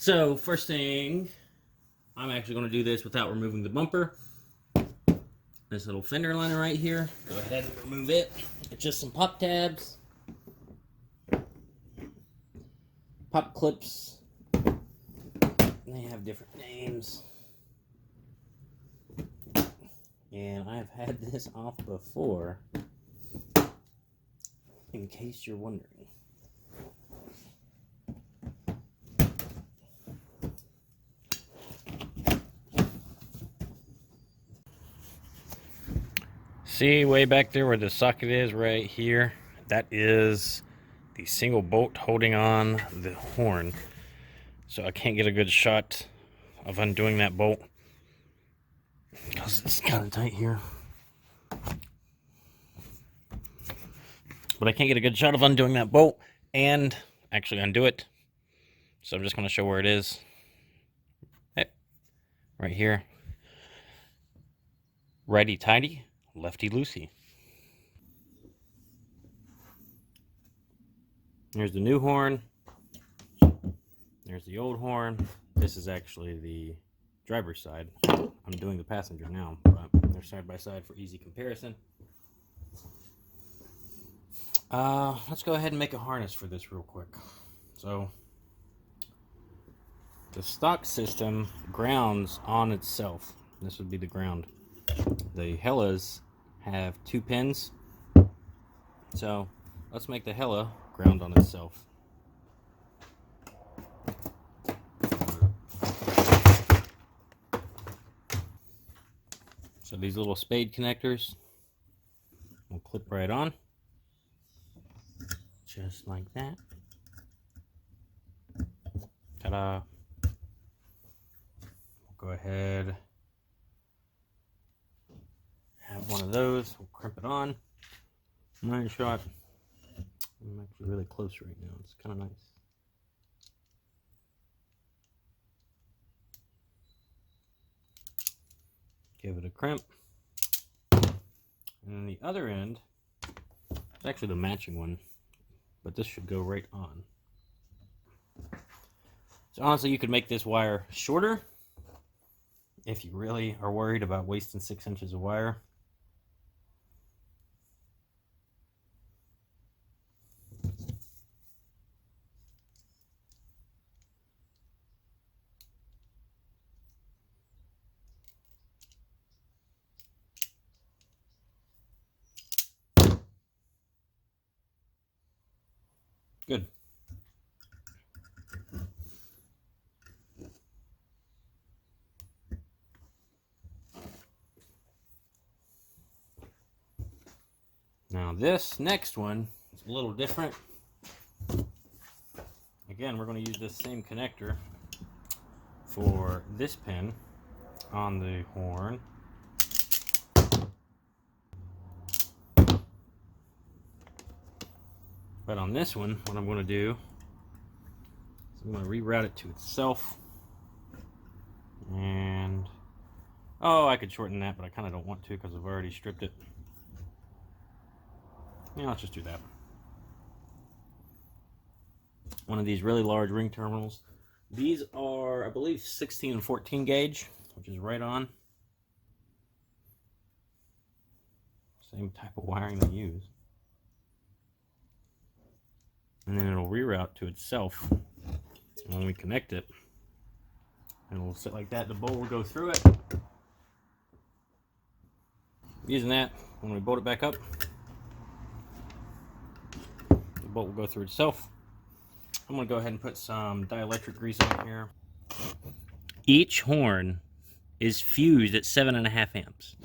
So first thing, I'm actually going to do this without removing the bumper. This little fender liner right here, go ahead and remove it. It's just some pop tabs, pop clips. They have different names. And I've had this off before, in case you're wondering. See way back there where the socket is right here? That is the single bolt holding on the horn. So I can't get a good shot of undoing that bolt because it's kind of tight here. But I can't get a good shot of undoing that bolt and actually undo it. So I'm just going to show where it is. Hey, right here. Righty tighty, lefty loosey. There's the new horn. There's the old horn. This is actually the driver's side. I'm doing the passenger now, but they're side by side for easy comparison. Let's go ahead and make a harness for this real quick. So the stock system grounds on itself. This would be the ground. The Hellas have 2 pins. So let's make the Hella ground on itself. So these little spade connectors will clip right on. Just like that. Ta-da. We'll go ahead, have one of those. We'll crimp it on. Nice shot. I'm actually really close right now. It's kind of nice. Give it a crimp. And then the other end, it's actually the matching one, but this should go right on. So honestly, you could make this wire shorter if you really are worried about wasting 6 inches of wire. Good. Now this next one is a little different. Again, we're going to use this same connector for this pin on the horn. But on this one, what I'm going to do is I'm going to reroute it to itself. And, oh, I could shorten that, but I kind of don't want to because I've already stripped it. Yeah, let's just do that. One of these really large ring terminals. These are, I believe, 16 and 14 gauge, which is right on. Same type of wiring they use. And then it'll reroute to itself when we connect it. And it'll sit like that. The bolt will go through it. Using that, when we bolt it back up, the bolt will go through itself. I'm going to go ahead and put some dielectric grease on here. Each horn is fused at 7.5 amps.